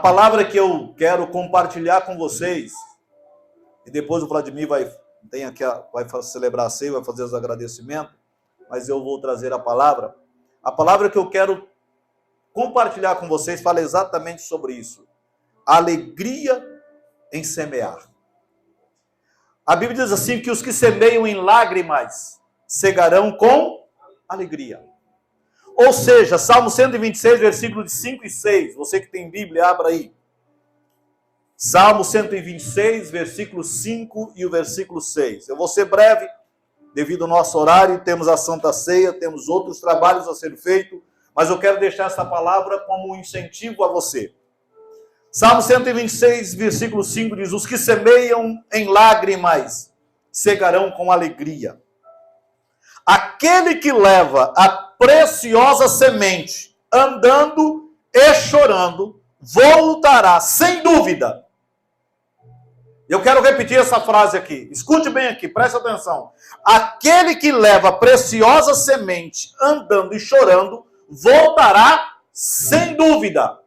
A palavra que eu quero compartilhar com vocês, e depois o Vladimir vai celebrar a ceia, vai fazer os agradecimentos, mas eu vou trazer a palavra. A palavra que eu quero compartilhar com vocês fala exatamente sobre isso. Alegria em semear. A Bíblia diz assim, que os que semeiam em lágrimas cegarão com alegria. Ou seja, Salmo 126, versículos 5 e 6. Você que tem Bíblia, abra aí. Salmo 126, versículo 5 e o versículo 6. Eu vou ser breve, devido ao nosso horário. Temos a Santa Ceia, temos outros trabalhos a ser feitos, mas eu quero deixar essa palavra como um incentivo a você. Salmo 126, versículo 5 diz: os que semeiam em lágrimas cegarão com alegria. Aquele que leva a preciosa semente, andando e chorando, voltará, sem dúvida. Eu quero repetir essa frase aqui. Escute bem aqui, preste atenção. Aquele que leva a preciosa semente, andando e chorando, voltará sem dúvida.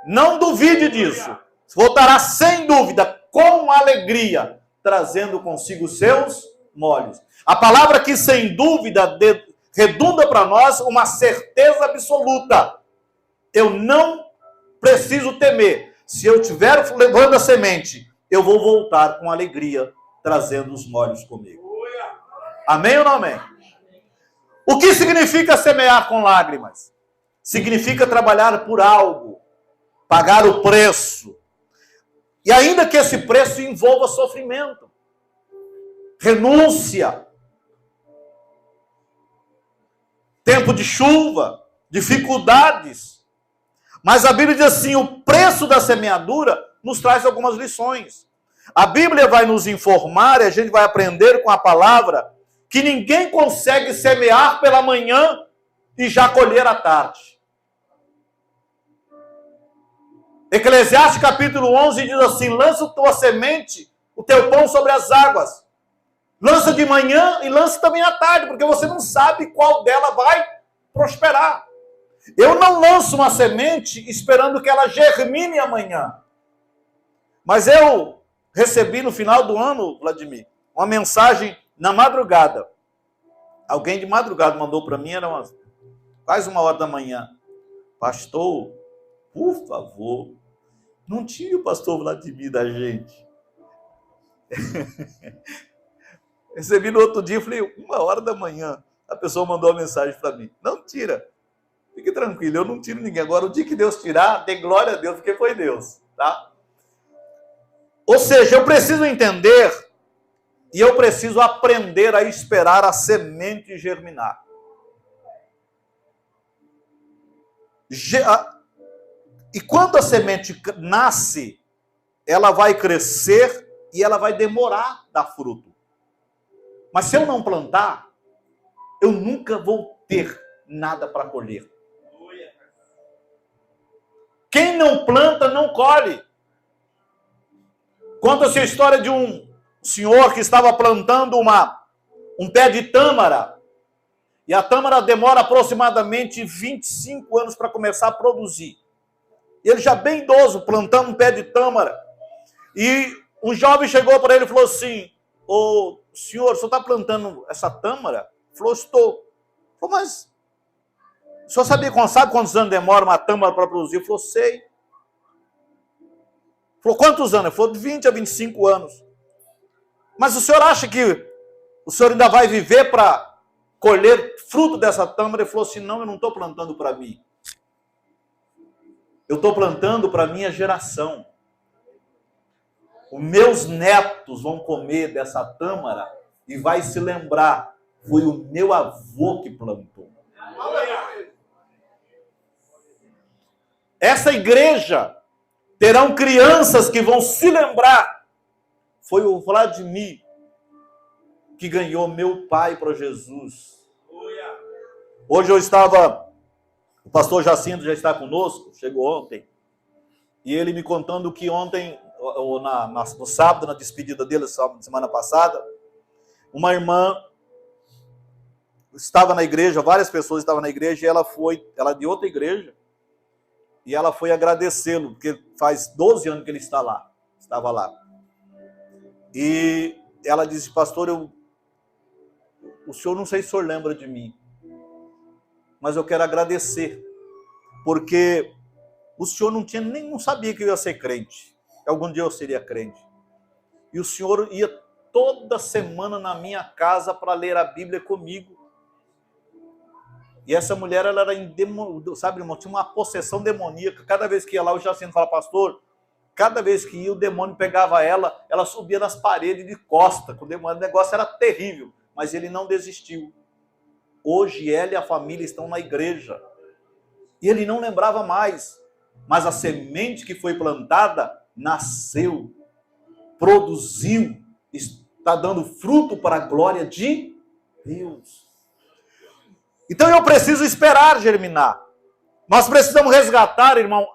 Não duvide disso. Voltará sem dúvida, com alegria, trazendo consigo seus molhos. A palavra aqui, sem dúvida, redunda para nós uma certeza absoluta. Eu não preciso temer. Se eu estiver levando a semente, eu vou voltar com alegria, trazendo os molhos comigo. Amém ou não amém? O que significa semear com lágrimas? Significa trabalhar por algo, pagar o preço. E ainda que esse preço envolva sofrimento, renúncia, tempo de chuva, dificuldades. Mas a Bíblia diz assim, o preço da semeadura nos traz algumas lições. A Bíblia vai nos informar, e a gente vai aprender com a palavra, que ninguém consegue semear pela manhã e já colher à tarde. Eclesiastes capítulo 11 diz assim, lança a tua semente, o teu pão sobre as águas. Lança de manhã e lança também à tarde, porque você não sabe qual dela vai prosperar. Eu não lanço uma semente esperando que ela germine amanhã. Mas eu recebi no final do ano, Vladimir, uma mensagem na madrugada. Alguém de madrugada mandou para mim, era quase 1h da manhã. Pastor, por favor, não tire o pastor Vladimir da gente. Recebi no outro dia, falei, 1h da manhã. A pessoa mandou uma mensagem para mim. Não tira. Fique tranquilo, eu não tiro ninguém. Agora, o dia que Deus tirar, dê glória a Deus, porque foi Deus. Tá? Ou seja, eu preciso entender e eu preciso aprender a esperar a semente germinar. E quando a semente nasce, ela vai crescer e ela vai demorar a dar fruto. Mas se eu não plantar, eu nunca vou ter nada para colher. Quem não planta, não colhe. Conta-se a história de um senhor que estava plantando um pé de tâmara. E a tâmara demora aproximadamente 25 anos para começar a produzir. Ele já bem idoso, plantando um pé de tâmara. E um jovem chegou para ele e falou assim, ô senhor, o senhor está plantando essa tâmara? Ele falou, estou. Ele falou, mas o senhor sabe quantos anos demora uma tâmara para produzir? Ele falou, sei. Ele falou, quantos anos? Ele falou, de 20 a 25 anos. Mas o senhor acha que o senhor ainda vai viver para colher fruto dessa tâmara? Ele falou assim, não, eu não estou plantando para mim. Eu estou plantando para a minha geração. Os meus netos vão comer dessa tâmara e vai se lembrar, foi o meu avô que plantou. Essa igreja terão crianças que vão se lembrar, foi o Vladimir que ganhou meu pai para Jesus. Hoje o pastor Jacinto já está conosco, chegou ontem, e ele me contando que ontem, no sábado, na despedida dele, semana passada, uma irmã estava na igreja, várias pessoas estavam na igreja, e ela de outra igreja, e ela foi agradecê-lo, porque faz 12 anos que ele estava lá. E ela disse, pastor, o senhor, não sei se o senhor lembra de mim, mas eu quero agradecer, porque o senhor não sabia que eu ia ser crente, que algum dia eu seria crente. E o senhor ia toda semana na minha casa para ler a Bíblia comigo. E essa mulher, ela era sabe, irmão, tinha uma possessão demoníaca. Cada vez que ia lá, o Jacinto falava, pastor, cada vez que ia, o demônio pegava ela subia nas paredes de costa. O negócio era terrível, mas ele não desistiu. Hoje, ela e a família estão na igreja. E ele não lembrava mais. Mas a semente que foi plantada, nasceu, produziu, está dando fruto para a glória de Deus. Então eu preciso esperar germinar. Nós precisamos resgatar, irmão,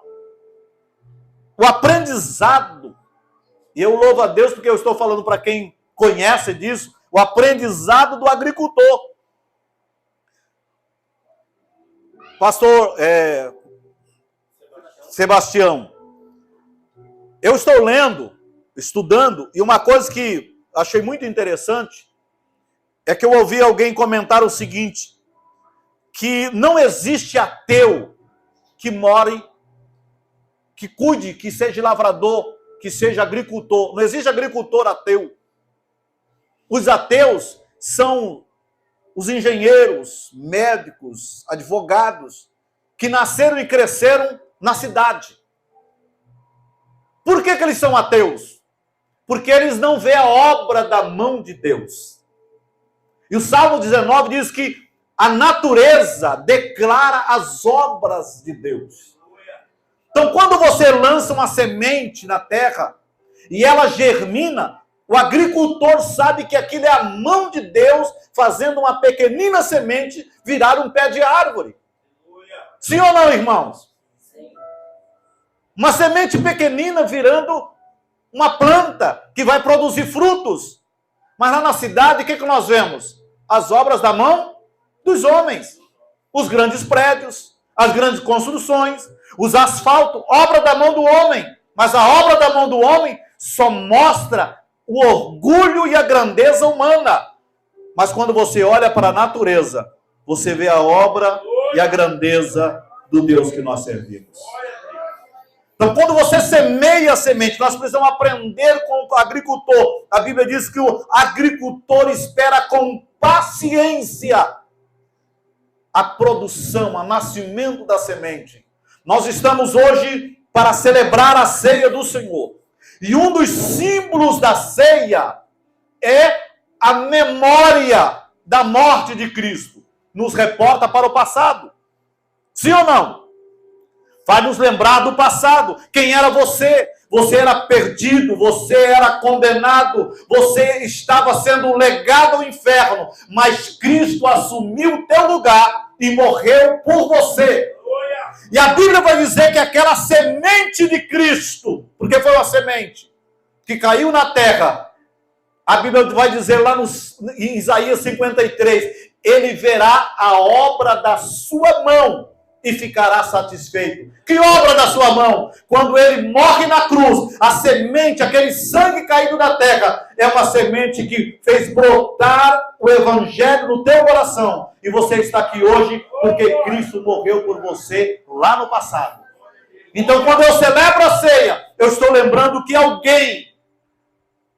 o aprendizado. E eu louvo a Deus porque eu estou falando para quem conhece disso, o aprendizado do agricultor. Pastor Sebastião, eu estou lendo, estudando, e uma coisa que achei muito interessante é que eu ouvi alguém comentar o seguinte, que não existe ateu que more, que cuide, que seja lavrador, que seja agricultor. Não existe agricultor ateu. Os ateus são os engenheiros, médicos, advogados, que nasceram e cresceram na cidade. Por que eles são ateus? Porque eles não veem a obra da mão de Deus. E o Salmo 19 diz que a natureza declara as obras de Deus. Então, quando você lança uma semente na terra e ela germina, o agricultor sabe que aquilo é a mão de Deus fazendo uma pequenina semente virar um pé de árvore. Sim ou não, irmãos? Sim. Uma semente pequenina virando uma planta que vai produzir frutos. Mas lá na cidade, o que nós vemos? As obras da mão dos homens. Os grandes prédios, as grandes construções, os asfaltos, obra da mão do homem. Mas a obra da mão do homem só mostra o orgulho e a grandeza humana. Mas quando você olha para a natureza, você vê a obra e a grandeza do Deus que nós servimos. Então, quando você semeia a semente, nós precisamos aprender com o agricultor. A Bíblia diz que o agricultor espera com paciência a produção, o nascimento da semente. Nós estamos hoje para celebrar a ceia do Senhor. E um dos símbolos da ceia é a memória da morte de Cristo. Nos reporta para o passado. Sim ou não? Vai nos lembrar do passado. Quem era você? Você era perdido, você era condenado, você estava sendo legado ao inferno, mas Cristo assumiu o teu lugar e morreu por você. E a Bíblia vai dizer que aquela semente de Cristo, porque foi uma semente que caiu na terra, a Bíblia vai dizer lá em Isaías 53, ele verá a obra da sua mão e ficará satisfeito. Que obra da sua mão? Quando ele morre na cruz, a semente, aquele sangue caído na terra, é uma semente que fez brotar o evangelho no teu coração. E você está aqui hoje porque Cristo morreu por você lá no passado. Então, quando eu celebro a ceia, eu estou lembrando que alguém,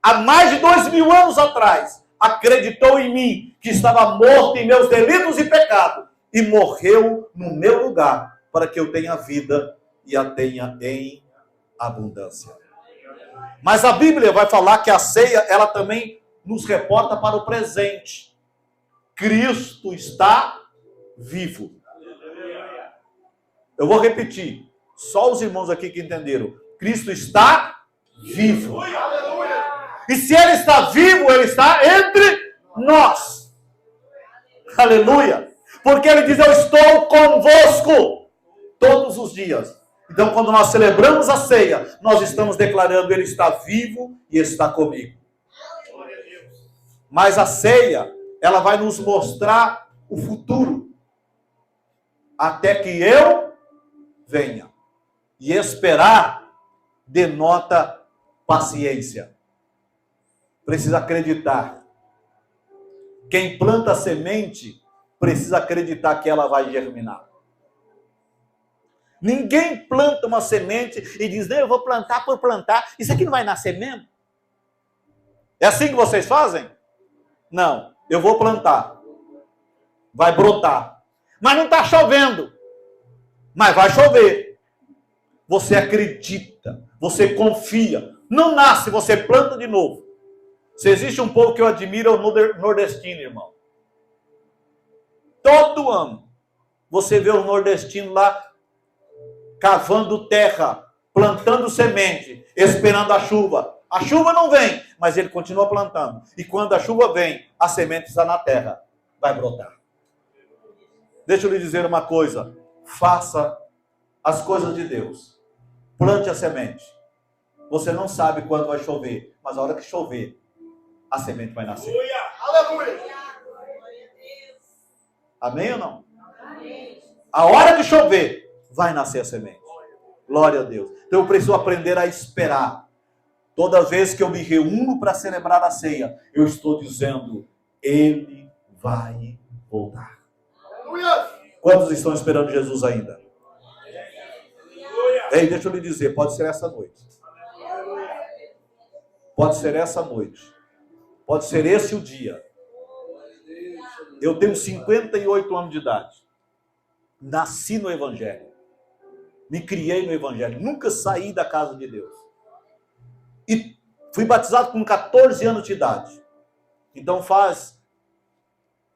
há mais de 2000 anos atrás, acreditou em mim, que estava morto em meus delitos e pecados, e morreu no meu lugar, para que eu tenha vida e a tenha em abundância. Mas a Bíblia vai falar que a ceia, ela também nos reporta para o presente. Cristo está vivo. Eu vou repetir, só os irmãos aqui que entenderam. Cristo está vivo. E se ele está vivo, ele está entre nós. Aleluia. Porque ele diz, eu estou convosco todos os dias. Então, quando nós celebramos a ceia, nós estamos declarando, ele está vivo e está comigo. Mas a ceia, ela vai nos mostrar o futuro. Até que eu venha. E esperar denota paciência. Precisa acreditar. Quem planta semente precisa acreditar que ela vai germinar. Ninguém planta uma semente e diz, não, eu vou plantar por plantar. Isso aqui não vai nascer mesmo? É assim que vocês fazem? Não, eu vou plantar. Vai brotar. Mas não está chovendo. Mas vai chover. Você acredita, você confia. Não nasce, você planta de novo. Se existe um povo que eu admiro, é o nordestino, irmão. Todo ano, você vê o nordestino lá cavando terra, plantando semente, esperando a chuva. A chuva não vem, mas ele continua plantando. E quando a chuva vem, a semente está na terra, vai brotar. Deixa eu lhe dizer uma coisa. Faça as coisas de Deus. Plante a semente. Você não sabe quando vai chover, mas a hora que chover, a semente vai nascer. Aleluia! Amém ou não? Amém. A hora que chover, vai nascer a semente. Glória a Deus. Então eu preciso aprender a esperar. Toda vez que eu me reúno para celebrar a ceia, eu estou dizendo, Ele vai voltar. Aleluia! Quantos estão esperando Jesus ainda? Ei, deixa eu lhe dizer, pode ser essa noite. Pode ser essa noite. Pode ser esse o dia. Eu tenho 58 anos de idade. Nasci no Evangelho. Me criei no Evangelho. Nunca saí da casa de Deus. E fui batizado com 14 anos de idade. Então faz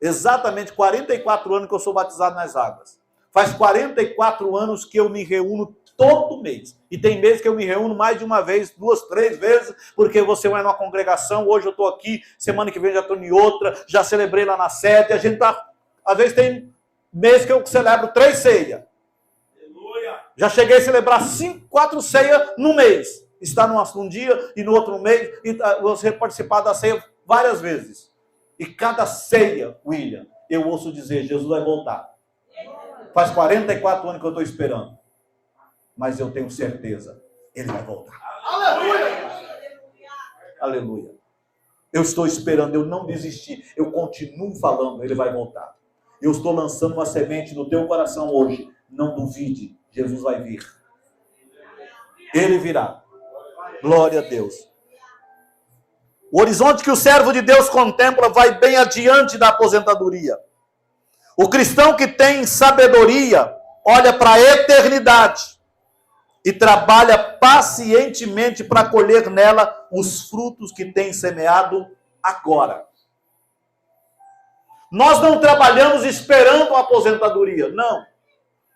exatamente 44 anos que eu sou batizado nas águas. Faz 44 anos que eu me reúno todo mês. E tem meses que eu me reúno mais de uma vez, 2, 3 vezes, porque você vai numa congregação, hoje eu estou aqui, semana que vem já estou em outra, já celebrei lá na sede, a gente tá, às vezes tem mês que eu celebro 3 ceias. Já cheguei a celebrar 5, 4 ceias no mês. Está num dia e no outro mês, e você participar da ceia várias vezes. E cada ceia, William, eu ouço dizer, Jesus vai voltar. Faz 44 anos que eu estou esperando. Mas eu tenho certeza, Ele vai voltar. Aleluia! Aleluia. Eu estou esperando, eu não desisti. Eu continuo falando, Ele vai voltar. Eu estou lançando uma semente no teu coração hoje. Não duvide, Jesus vai vir. Ele virá. Glória a Deus. O horizonte que o servo de Deus contempla vai bem adiante da aposentadoria. O cristão que tem sabedoria olha para a eternidade e trabalha pacientemente para colher nela os frutos que tem semeado agora. Nós não trabalhamos esperando a aposentadoria, não.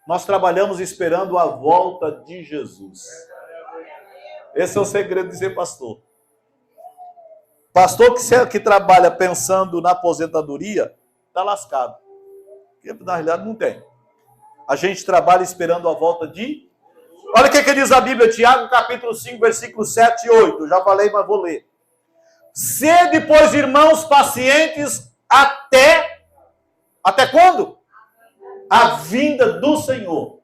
Nós trabalhamos esperando a volta de Jesus. Esse é o segredo de ser pastor. Pastor que trabalha pensando na aposentadoria, está lascado. Porque na realidade não tem. A gente trabalha esperando a volta de... Olha o que diz a Bíblia, Tiago, capítulo 5, versículos 7 e 8. Eu já falei, mas vou ler. Sede, pois, irmãos, pacientes até... Até quando? A vinda do Senhor.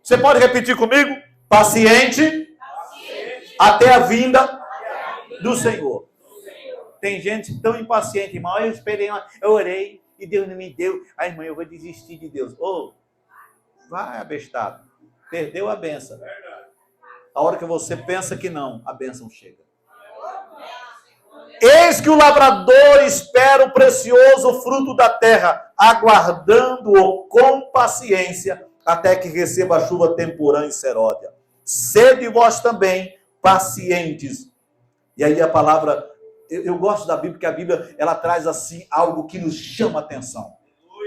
Você pode repetir comigo? Paciente até a vinda do Senhor. Tem gente tão impaciente, irmão. Eu esperei, eu orei e Deus não me deu. Ai, irmão, eu vou desistir de Deus. Vai, abestado. Perdeu a bênção. A hora que você pensa que não, a bênção chega. Eis que o lavrador espera o precioso fruto da terra, aguardando-o com paciência, até que receba a chuva temporã e seródia. Sede vós também pacientes. E aí a palavra, eu gosto da Bíblia, porque a Bíblia, ela traz assim algo que nos chama a atenção.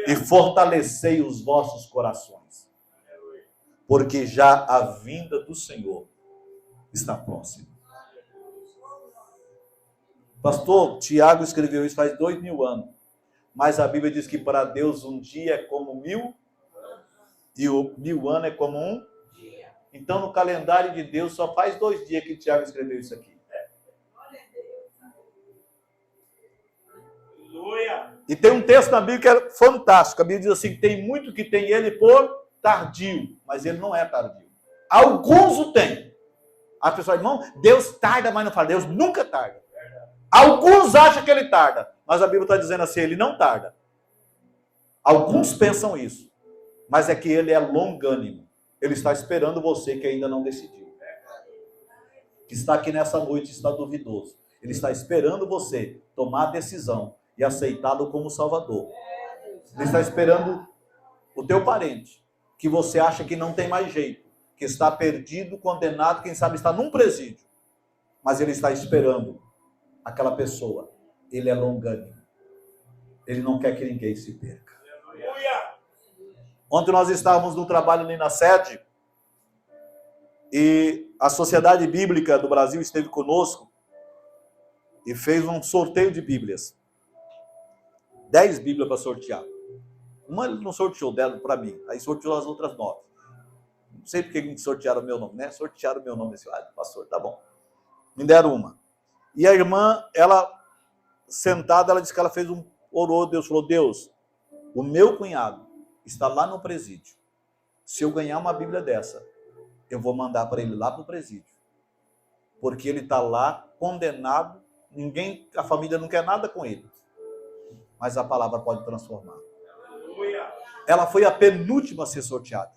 E fortalecei os vossos corações, porque já a vinda do Senhor está próxima. Pastor, Tiago escreveu isso faz 2000 anos. Mas a Bíblia diz que para Deus um dia é como 1000, e o 1000 anos é como um dia. Então no calendário de Deus só faz 2 dias que Tiago escreveu isso aqui. E tem um texto na Bíblia que é fantástico. A Bíblia diz assim, que tem muito que tem ele por tardio, mas ele não é tardio. Alguns o têm. As pessoas, irmão, Deus tarda, mas não fala. Deus nunca tarda. Alguns acham que ele tarda, mas a Bíblia está dizendo assim, ele não tarda. Alguns pensam isso, mas é que ele é longânimo. Ele está esperando você que ainda não decidiu. Que está aqui nessa noite, está duvidoso. Ele está esperando você tomar a decisão e aceitá-lo como Salvador. Ele está esperando o teu parente, que você acha que não tem mais jeito, que está perdido, condenado, quem sabe está num presídio. Mas ele está esperando aquela pessoa. Ele é longânimo. Ele não quer que ninguém se perca. Ontem nós estávamos no trabalho ali na sede e a Sociedade Bíblica do Brasil esteve conosco e fez um sorteio de Bíblias. 10 Bíblias para sortear. Uma ele não sorteou dela para mim, aí sorteou as outras 9. Não sei porque me sortearam o meu nome, né? Sortearam o meu nome. Pastor, tá bom. Me deram uma. E a irmã, ela sentada, ela disse que ela fez orou, Deus falou, Deus, o meu cunhado está lá no presídio. Se eu ganhar uma Bíblia dessa, eu vou mandar para ele lá para o presídio. Porque ele está lá condenado, a família não quer nada com ele. Mas a palavra pode transformar. Ela foi a penúltima a ser sorteada.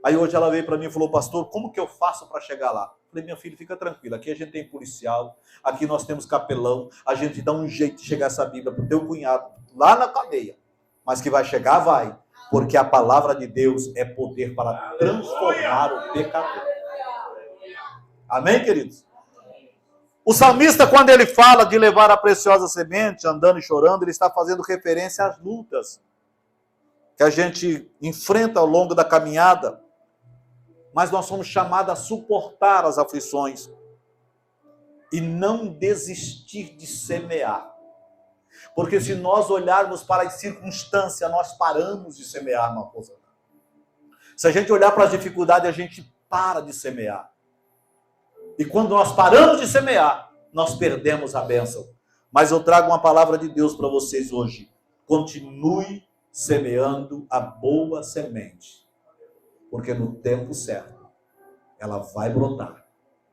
Aí hoje ela veio para mim e falou, pastor, como que eu faço para chegar lá? Eu falei, minha filha, fica tranquila, aqui a gente tem policial, aqui nós temos capelão, a gente dá um jeito de chegar essa Bíblia para o teu cunhado, lá na cadeia. Mas que vai chegar, vai, porque a palavra de Deus é poder para transformar o pecador. Amém, queridos? O salmista, quando ele fala de levar a preciosa semente, andando e chorando, ele está fazendo referência às lutas que a gente enfrenta ao longo da caminhada, mas nós somos chamados a suportar as aflições e não desistir de semear. Porque se nós olharmos para as circunstâncias, nós paramos de semear uma coisa. Se a gente olhar para as dificuldades, a gente para de semear. E quando nós paramos de semear, nós perdemos a bênção. Mas eu trago uma palavra de Deus para vocês hoje. Continue semeando a boa semente. Porque no tempo certo, ela vai brotar.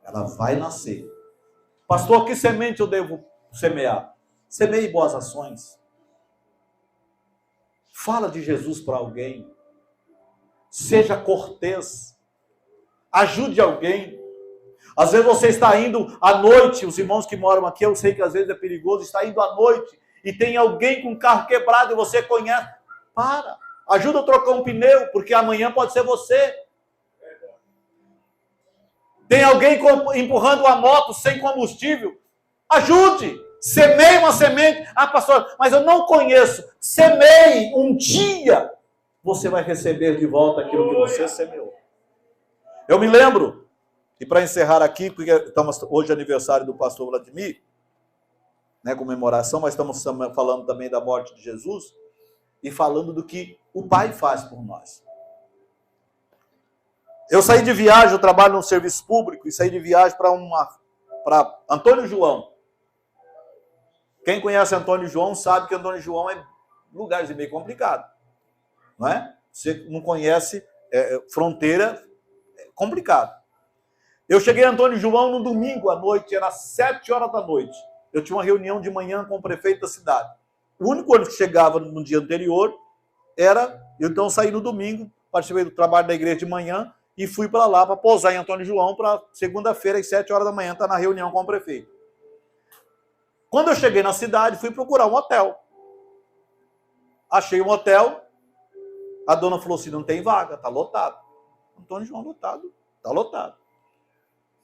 Ela vai nascer. Pastor, que semente eu devo semear? Semeie boas ações. Fala de Jesus para alguém. Seja cortês. Ajude alguém. Às vezes você está indo à noite, os irmãos que moram aqui, eu sei que às vezes é perigoso, está indo à noite e tem alguém com o carro quebrado e você conhece. Para. Ajuda a trocar um pneu, porque amanhã pode ser você. Tem alguém empurrando uma moto sem combustível. Ajude. Semeie uma semente. Ah, pastor, mas eu não conheço. Semeie. Um dia você vai receber de volta aquilo que você semeou. Eu me lembro, e para encerrar aqui, porque estamos hoje aniversário do pastor Vladimir, né, comemoração, mas estamos falando também da morte de Jesus e falando do que o Pai faz por nós. Eu saí de viagem, eu trabalho no serviço público, e saí de viagem para Antônio João. Quem conhece Antônio João sabe que Antônio João é lugarzinho meio complicado. Não é? Você não conhece fronteira, é complicado. Eu cheguei a Antônio João no domingo à noite, era 7 horas da noite. Eu tinha uma reunião de manhã com o prefeito da cidade. O único ônibus que chegava no dia anterior era... Eu então saí no domingo, participei do trabalho da igreja de manhã e fui para lá para pousar em Antônio João para segunda-feira, às 7 horas da manhã, estar na reunião com o prefeito. Quando eu cheguei na cidade, fui procurar um hotel. Achei um hotel, a dona falou assim, não tem vaga, está lotado. Antônio João, lotado, está lotado.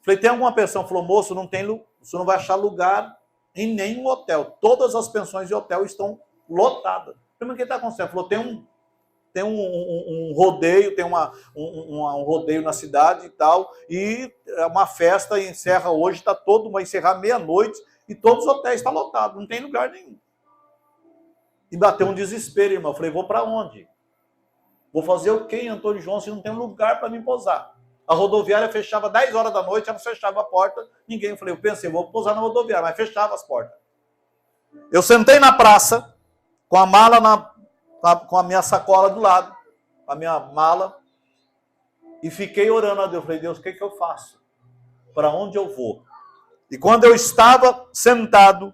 Falei, tem alguma pensão? Falou, moço, não tem, você não vai achar lugar em nenhum hotel. Todas as pensões de hotel estão lotadas. Falei, mas o que está acontecendo? Falou, tem um rodeio, tem um rodeio na cidade e tal, e uma festa encerra hoje, vai encerrar meia-noite, e todos os hotéis estão lotados, não tem lugar nenhum. E bateu um desespero, irmão. Eu falei, vou para onde? Vou fazer o quê em Antônio João se não tem lugar para me pousar? A rodoviária fechava 10 horas da noite, ela fechava a porta, ninguém. Eu falei, eu pensei, vou pousar na rodoviária, mas fechava as portas. Eu sentei na praça, com a mala com a minha sacola do lado, a minha mala, E fiquei orando a Deus. Falei, Deus, o que eu faço? Para onde eu vou? E quando eu estava sentado,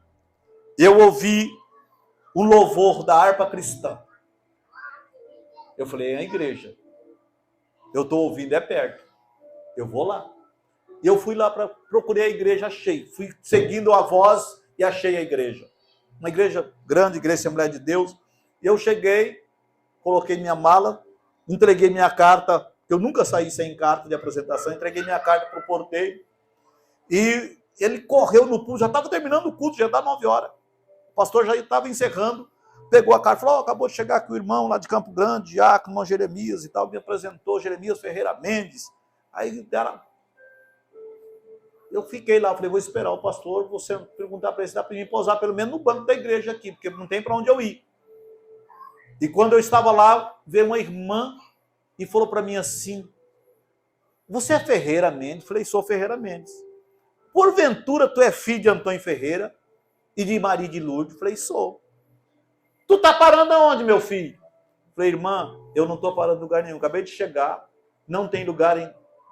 eu ouvi o louvor da harpa cristã. Eu falei, é a igreja. Eu estou ouvindo, é perto. Eu vou lá. E eu fui lá, procurei a igreja, achei. Fui seguindo a voz e achei a igreja. Uma igreja grande, igreja Assembleia de Deus. E eu cheguei, coloquei minha mala, entreguei minha carta. Eu nunca saí sem carta de apresentação. Entreguei minha carta para o porteiro. E ele correu no púlpito, já estava terminando o culto, já dá 9 horas. O pastor já estava encerrando. Pegou a carta e falou, acabou de chegar aqui o irmão lá de Campo Grande, Diácono, irmão Jeremias e tal. Me apresentou, Jeremias Ferreira Mendes. Aí eu fiquei lá, falei, vou esperar o pastor, você perguntar para ele se dá para mim pousar pelo menos no banco da igreja aqui, porque não tem para onde eu ir. E quando eu estava lá, veio uma irmã e falou para mim assim, você é Ferreira Mendes? Falei, sou Ferreira Mendes. Porventura tu é filho de Antônio Ferreira e de Maria de Lourdes? Falei, sou. Tu tá parando aonde, meu filho? Falei, irmã, eu não estou parando em lugar nenhum, acabei de chegar, não tem lugar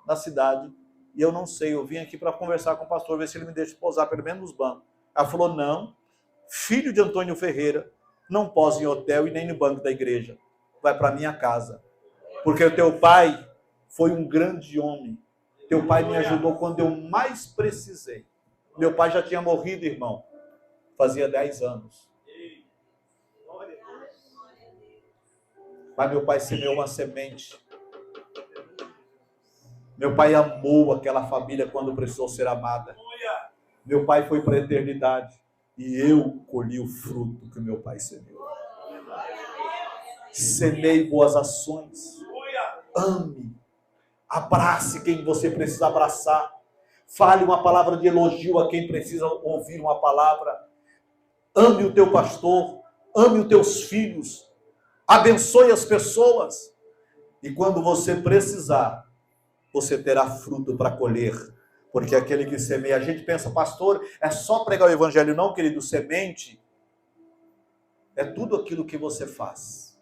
na cidade, e eu não sei, eu vim aqui para conversar com o pastor, ver se ele me deixa pousar pelo menos nos bancos. Ela falou, não, filho de Antônio Ferreira, não posa em hotel e nem no banco da igreja. Vai para minha casa. Porque o teu pai foi um grande homem. Teu pai me ajudou quando eu mais precisei. Meu pai já tinha morrido, irmão. Fazia 10 anos. Mas meu pai semeou uma semente. Meu pai amou aquela família quando precisou ser amada. Meu pai foi para a eternidade. E eu colhi o fruto que meu pai semeou. Semei boas ações. Ame. Abrace quem você precisa abraçar. Fale uma palavra de elogio a quem precisa ouvir uma palavra. Ame o teu pastor. Ame os teus filhos. Abençoe as pessoas. E quando você precisar, você terá fruto para colher. Porque aquele que semeia, a gente pensa, pastor, é só pregar o evangelho. Não, querido, semente é tudo aquilo que você faz.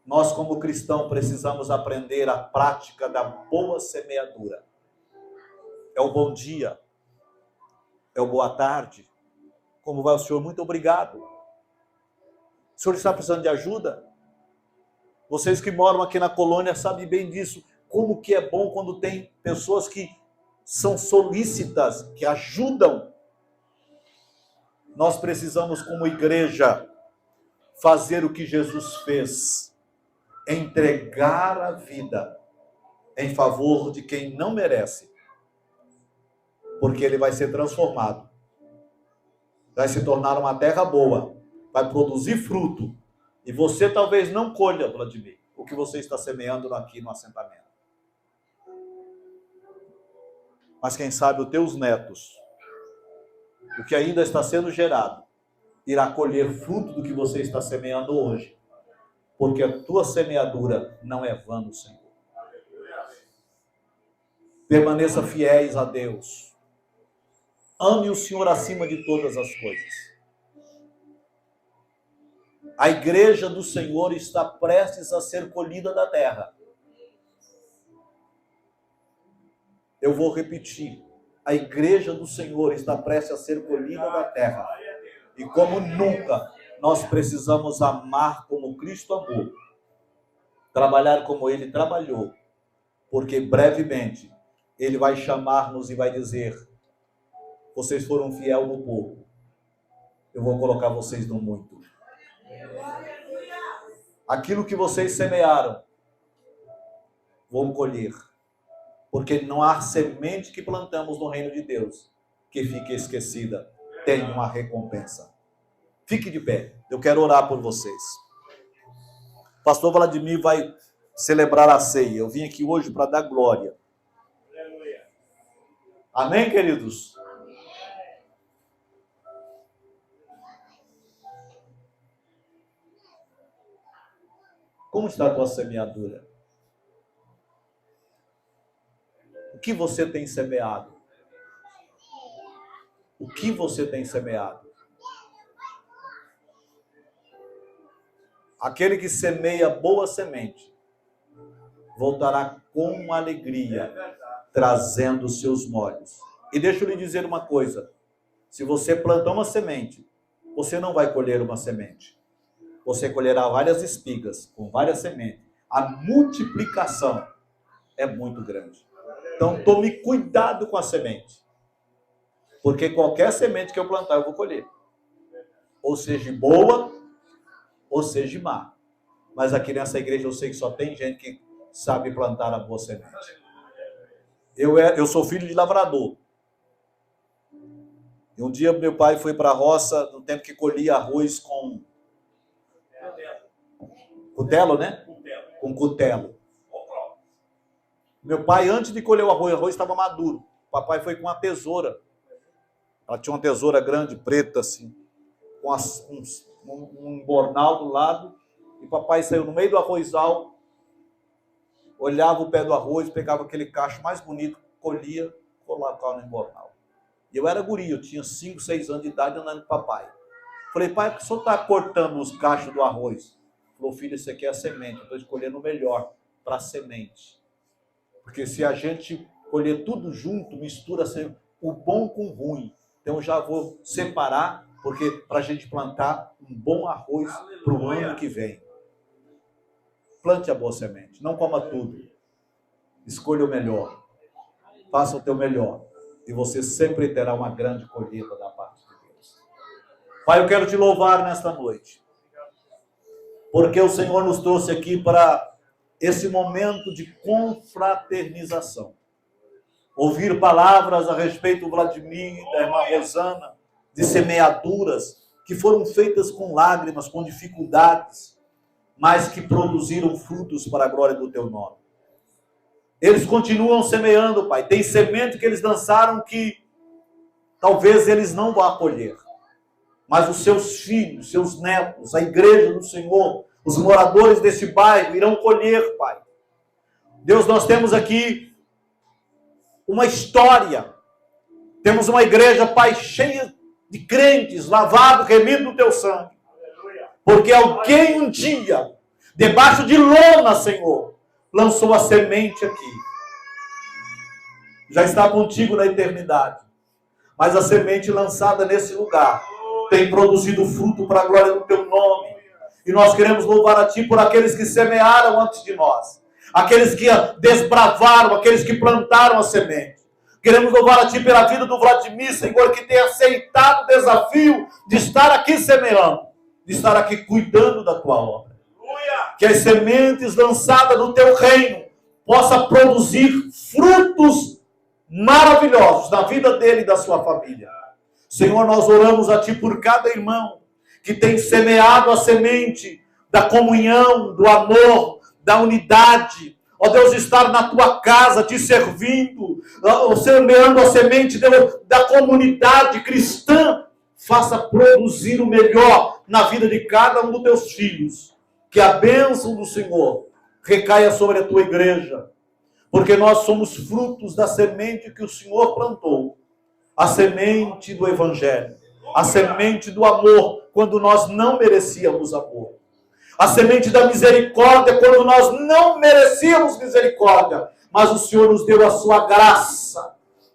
Nós, como cristãos, precisamos aprender a prática da boa semeadura. É o bom dia, é o boa tarde. Como vai o senhor? Muito obrigado. O senhor está precisando de ajuda? Vocês que moram aqui na colônia sabem bem disso. Como que é bom quando tem pessoas que são solícitas, que ajudam. Nós precisamos, como igreja, fazer o que Jesus fez. Entregar a vida em favor de quem não merece. Porque ele vai ser transformado. Vai se tornar uma terra boa. Vai produzir fruto. E você talvez não colha, Vladimir, o que você está semeando aqui no assentamento. Mas quem sabe os teus netos, o que ainda está sendo gerado, irá colher fruto do que você está semeando hoje. Porque a tua semeadura não é vã no Senhor. Permaneça fiéis a Deus. Ame o Senhor acima de todas as coisas. A igreja do Senhor está prestes a ser colhida da terra. Eu vou repetir. A igreja do Senhor está prestes a ser colhida da terra. E como nunca, nós precisamos amar como Cristo amou. Trabalhar como Ele trabalhou. Porque brevemente, Ele vai chamar-nos e vai dizer: vocês foram fiel no pouco. Eu vou colocar vocês no muito. Aquilo que vocês semearam, vão colher. Porque não há semente que plantamos no reino de Deus que fique esquecida. Tem uma recompensa. Fique de pé. Eu quero orar por vocês. O pastor Vladimir vai celebrar a ceia. Eu vim aqui hoje para dar glória. Amém, queridos? Como está a tua semeadura? O que você tem semeado? O que você tem semeado? Aquele que semeia boa semente voltará com alegria, trazendo os seus molhos. E deixa eu lhe dizer uma coisa, se você plantar uma semente, você não vai colher uma semente. Você colherá várias espigas com várias sementes. A multiplicação é muito grande. Então tome cuidado com a semente. Porque qualquer semente que eu plantar, eu vou colher. Ou seja boa, ou seja má. Mas aqui nessa igreja eu sei que só tem gente que sabe plantar a boa semente. Eu sou filho de lavrador. E um dia meu pai foi para a roça, no tempo que colhia arroz com cutelo, né? Com cutelo. Meu pai, antes de colher o arroz estava maduro. O papai foi com uma tesoura. Ela tinha uma tesoura grande, preta, assim, com um bornal do lado. E papai saiu no meio do arrozal, olhava o pé do arroz, pegava aquele cacho mais bonito, colhia, colocava no bornal. E eu era guri, eu tinha 5, 6 anos de idade andando com papai. Falei, pai, por que o senhor está cortando os cachos do arroz? Falou, filho, isso aqui é a semente, eu estou escolhendo o melhor para a semente. Porque se a gente colher tudo junto, mistura o bom com o ruim. Então eu já vou separar, porque para a gente plantar um bom arroz para o ano que vem. Plante a boa semente, não coma tudo. Escolha o melhor. Faça o teu melhor. E você sempre terá uma grande colheita da parte de Deus. Pai, eu quero te louvar nesta noite. Porque o Senhor nos trouxe aqui para esse momento de confraternização. Ouvir palavras a respeito do Vladimir, da irmã Rosana, de semeaduras que foram feitas com lágrimas, com dificuldades, mas que produziram frutos para a glória do teu nome. Eles continuam semeando, Pai. Tem semente que eles lançaram que talvez eles não vão acolher. Mas os seus filhos, seus netos, a igreja do Senhor, os moradores desse bairro irão colher, Pai. Deus, nós temos aqui uma história. Temos uma igreja, Pai, cheia de crentes, lavado, remido no teu sangue. Porque alguém um dia, debaixo de lona, Senhor, lançou a semente aqui. Já está contigo na eternidade. Mas a semente lançada nesse lugar tem produzido fruto para a glória do teu nome. E nós queremos louvar a ti por aqueles que semearam antes de nós. Aqueles que desbravaram, aqueles que plantaram a semente. Queremos louvar a ti pela vida do Vladimir, Senhor, que tem aceitado o desafio de estar aqui semeando, de estar aqui cuidando da tua obra. Que as sementes lançadas no teu reino possam produzir frutos maravilhosos na vida dele e da sua família. Senhor, nós oramos a ti por cada irmão que tem semeado a semente da comunhão, do amor, da unidade. Ó Deus, estar na tua casa te servindo, semeando a semente da comunidade cristã. Faça produzir o melhor na vida de cada um dos teus filhos. Que a bênção do Senhor recaia sobre a tua igreja. Porque nós somos frutos da semente que o Senhor plantou. A semente do Evangelho. A semente do amor, quando nós não merecíamos amor. A semente da misericórdia, quando nós não merecíamos misericórdia. Mas o Senhor nos deu a sua graça.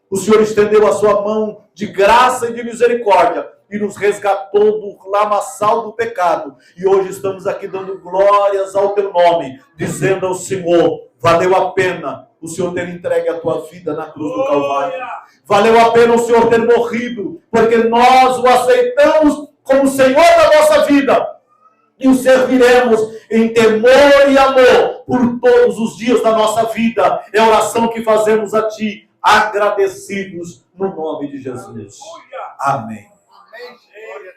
O Senhor estendeu a sua mão de graça e de misericórdia. E nos resgatou do lamaçal do pecado. E hoje estamos aqui dando glórias ao teu nome. Dizendo ao Senhor, valeu a pena o Senhor ter entregue a tua vida na cruz do Calvário. Valeu a pena o Senhor ter morrido. Porque nós o aceitamos como Senhor da nossa vida. E o serviremos em temor e amor por todos os dias da nossa vida. É a oração que fazemos a ti, agradecidos no nome de Jesus. Amém.